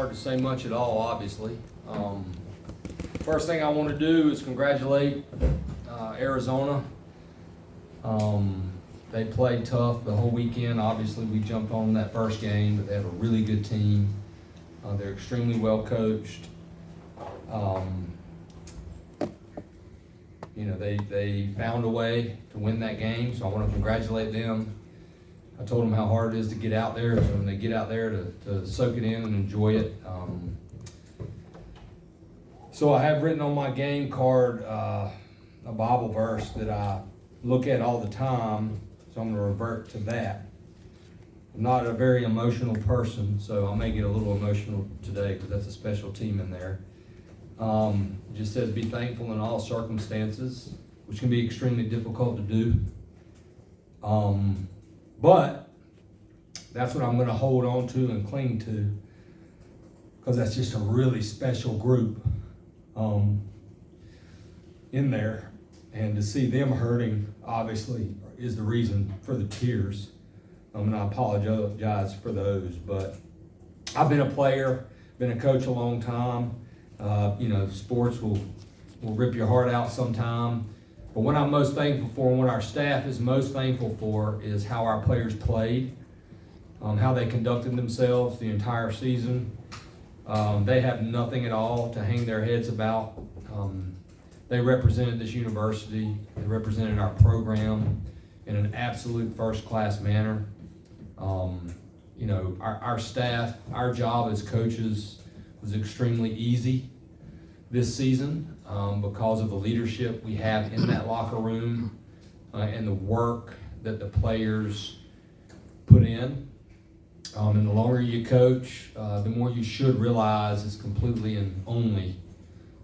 hard to say much at all, obviously. First thing I want to do is congratulate Arizona. They played tough the whole weekend. Obviously, we jumped on that first game, but they have a really good team. They're extremely well coached. They found a way to win that game, so I want to congratulate them. I told them how hard it is to get out there, so when they get out there to soak it in and enjoy it. So I have written on my game card a Bible verse that I look at all the time, so I'm going to revert to that. I'm not a very emotional person, so I may get a little emotional today because that's a special team in there. It just says, be thankful in all circumstances, which can be extremely difficult to do. But that's what I'm going to hold on to and cling to, because that's just a really special group in there. And to see them hurting, obviously, is the reason for the tears. And I apologize for those. But I've been a player, been a coach a long time. Sports will rip your heart out sometime. But what I'm most thankful for, and what our staff is most thankful for, is how our players played, how they conducted themselves the entire season. They have nothing at all to hang their heads about. They represented this university. They represented our program in an absolute first-class manner. Our staff, our job as coaches was extremely easy this season because of the leadership we have in that locker room and the work that the players put in. And the longer you coach, the more you should realize it's completely and only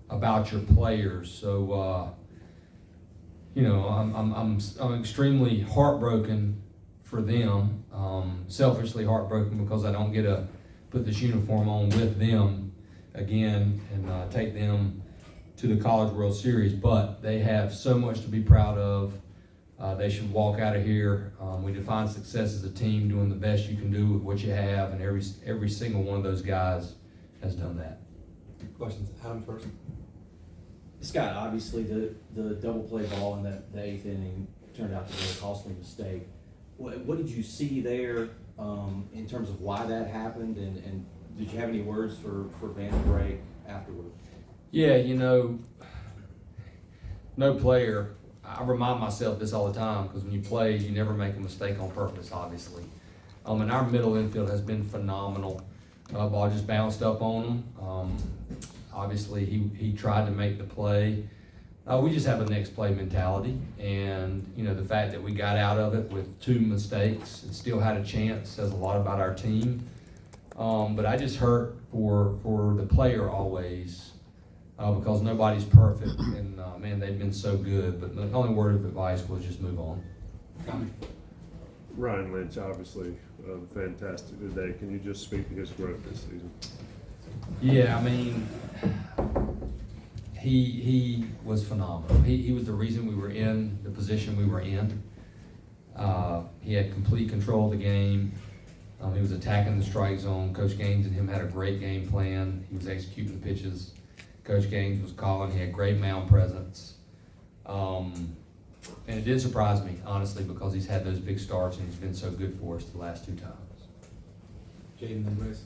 about your players. So, I'm extremely heartbroken for them. Selfishly heartbroken because I don't get to put this uniform on with them again and take them to the College World Series. But they have so much to be proud of. They should walk out of here. We define success as a team doing the best you can do with what you have, and every single one of those guys has done that. Questions? Adam first. Scott, obviously the double play ball in the eighth inning turned out to be a costly mistake. What did you see there in terms of why that happened, and did you have any words for Van Brake afterward? Yeah, no player. I remind myself this all the time because when you play, you never make a mistake on purpose, obviously. And our middle infield has been phenomenal. Ball just bounced up on him. Obviously, he tried to make the play. We just have a next play mentality, and the fact that we got out of it with 2 mistakes and still had a chance says a lot about our team. But I just hurt for the player always. Because nobody's perfect, and man, they've been so good. But the only word of advice was just move on. Ryan Lynch, obviously, fantastic today. Can you just speak to his growth this season? Yeah, he was phenomenal. He was the reason we were in the position we were in. He had complete control of the game. He was attacking the strike zone. Coach Gaines and him had a great game plan. He was executing the pitches Coach Gaines was calling. He had great mound presence. And it did surprise me, honestly, because he's had those big starts and he's been so good for us the last 2 times. Jaden and Grace.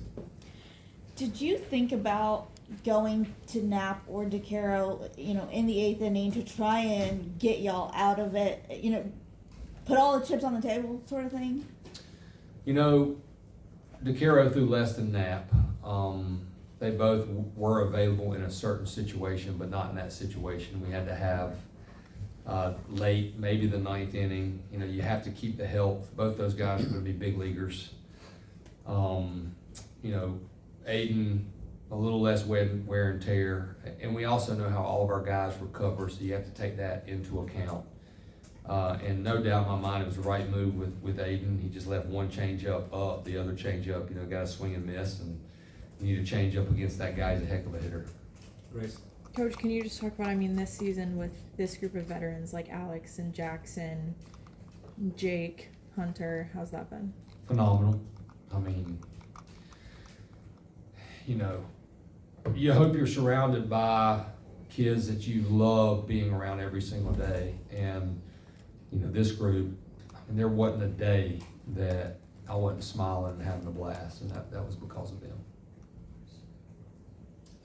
Did you think about going to Knapp or DeCaro, in the 8th inning to try and get y'all out of it, put all the chips on the table sort of thing? DeCaro threw less than Knapp. They both were available in a certain situation, but not in that situation. We had to have late, maybe the 9th inning. You have to keep the health. Both those guys are going to be big leaguers. Aiden, a little less wear and tear. And we also know how all of our guys recover, so you have to take that into account. And no doubt in my mind it was the right move with Aiden. He just left one changeup up, the other changeup, got a swing and miss, and you need to change up against that guy. He's a heck of a hitter. Grace. Coach, can you just talk about, this season with this group of veterans like Alex and Jackson, Jake, Hunter, how's that been? Phenomenal. you know, you hope you're surrounded by kids that you love being around every single day. And, you know, this group, I mean, there wasn't a day that I wasn't smiling and having a blast, and that was because of them.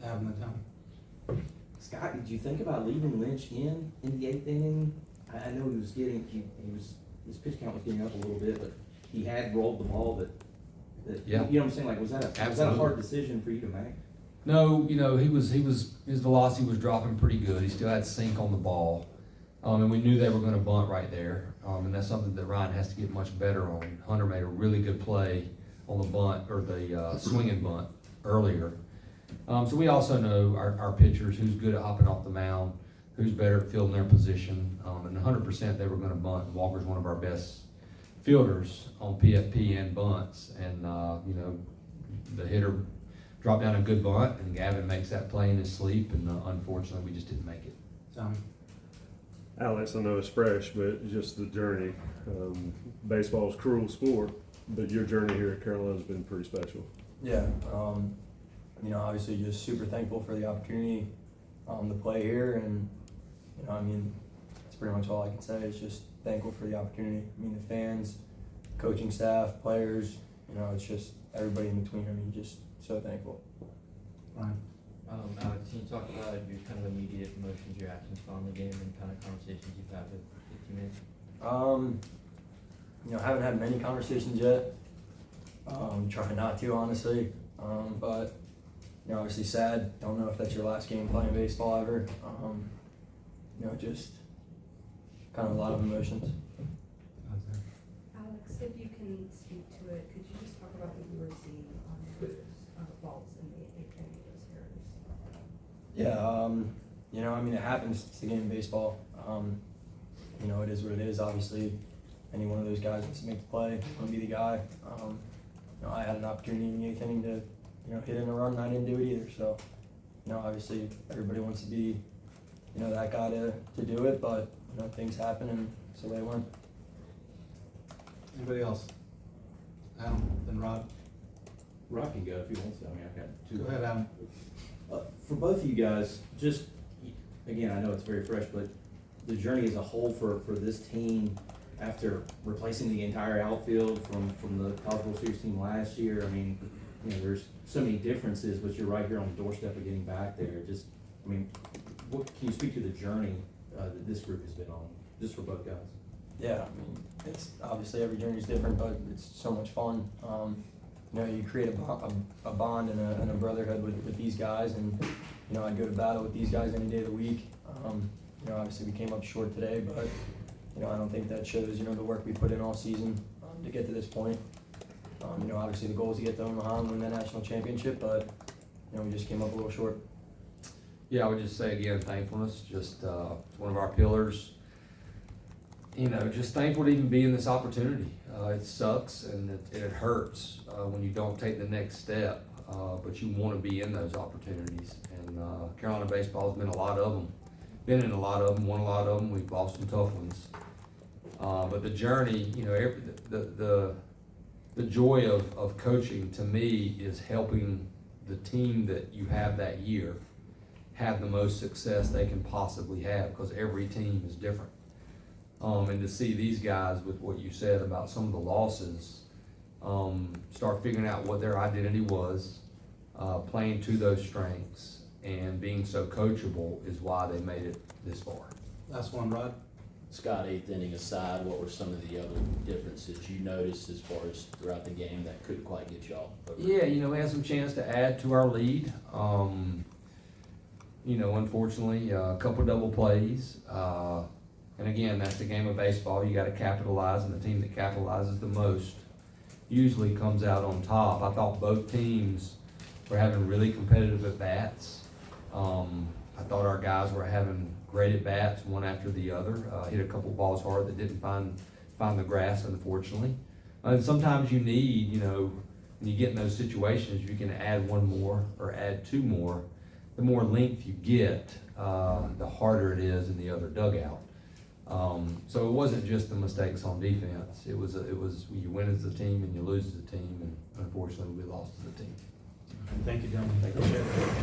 Adam and Tom. Scott, did you think about leaving Lynch in the eighth inning? I know he was getting, his pitch count was getting up a little bit, but he had rolled the ball Yeah. you know what I'm saying? Like, was that a Absolutely. hard decision for you to make? No, you know, his velocity was dropping pretty good. He still had sink on the ball. And we knew they were gonna bunt right there. And that's something that Ryan has to get much better on. Hunter made a really good play on the bunt, or the swinging bunt earlier. So we also know our pitchers, who's good at hopping off the mound, who's better at fielding their position. And 100% they were gonna bunt. Walker's one of our best fielders on PFP and bunts. And, you know, the hitter dropped down a good bunt, and Gavin makes that play in his sleep, and unfortunately, we just didn't make it. Tommy. Alex, I know it's fresh, but just the journey. Baseball is a cruel sport, but your journey here at Carolina's been pretty special. Yeah, you know, obviously just super thankful for the opportunity to play here, and you know, I mean, that's pretty much all I can say. It's just thankful for the opportunity. I mean, the fans, coaching staff, players, you know, it's just everybody in between. I mean, just so thankful. Ryan. Alex, can you talk about your kind of immediate emotions, your actions following the game, and kind of conversations you've had with teammates? You know, haven't had many conversations yet. Trying not to, honestly. But you know, obviously sad. Don't know if that's your last game playing baseball ever. You know, just kind of a lot of emotions. Alex, if you can speak to it, could you just talk about what you were seeing on the balls in the eighth inning of those errors? Yeah, you know, I mean, it happens. It's the game of baseball. You know, it is what it is. Obviously, any one of those guys wants to make the play, want to be the guy. You know, I had an opportunity in the eighth inning to, you know, hit in a run, and I didn't do it either. So, you know, obviously, everybody wants to be, you know, that guy to do it, but, you know, things happen, and so they went. Anybody else? Adam, then Rod. Rob can go if he wants to. I mean, I've got two. Go ahead, Adam. For both of you guys, just, again, I know it's very fresh, but the journey as a whole for this team after replacing the entire outfield from the College World Series team last year, I mean, you know, there's so many differences, but you're right here on the doorstep of getting back there. Just, I mean, what can you speak to the journey that this group has been on, just for both guys? Yeah, I mean, it's obviously every journey is different, but it's so much fun. You know, you create a bond and a brotherhood with these guys, and you know, I'd go to battle with these guys any day of the week. You know, obviously we came up short today, but you know, I don't think that shows, you know, the work we put in all season to get to this point. You know, obviously the goal is to get to Omaha and win that national championship, but you know, we just came up a little short. Yeah, I would just say again, thankfulness, just one of our pillars. You know, just thankful to even be in this opportunity. It sucks and it hurts when you don't take the next step, but you want to be in those opportunities. And Carolina baseball has been a lot of them. Been in a lot of them, won a lot of them. We've lost some tough ones. But the journey, you know, the joy of coaching to me is helping the team that you have that year have the most success they can possibly have, because every team is different. And to see these guys, with what you said about some of the losses, start figuring out what their identity was, playing to those strengths, and being so coachable is why they made it this far. Last one, Rod. Scott, eighth inning aside, what were some of the other differences you noticed as far as throughout the game that couldn't quite get y'all over? Yeah, you know, we had some chance to add to our lead. You know, unfortunately, a couple double plays. And again, that's the game of baseball. You got to capitalize, and the team that capitalizes the most usually comes out on top. I thought both teams were having really competitive at-bats. I thought our guys were having great at-bats, one after the other. Hit a couple balls hard that didn't find the grass, unfortunately. And sometimes you need, you know, when you get in those situations, you can add one more or add two more. The more length you get, the harder it is in the other dugout. So it wasn't just the mistakes on defense. It was you win as a team and you lose as a team, and unfortunately we lost as a team. Thank you, gentlemen. Appreciate it.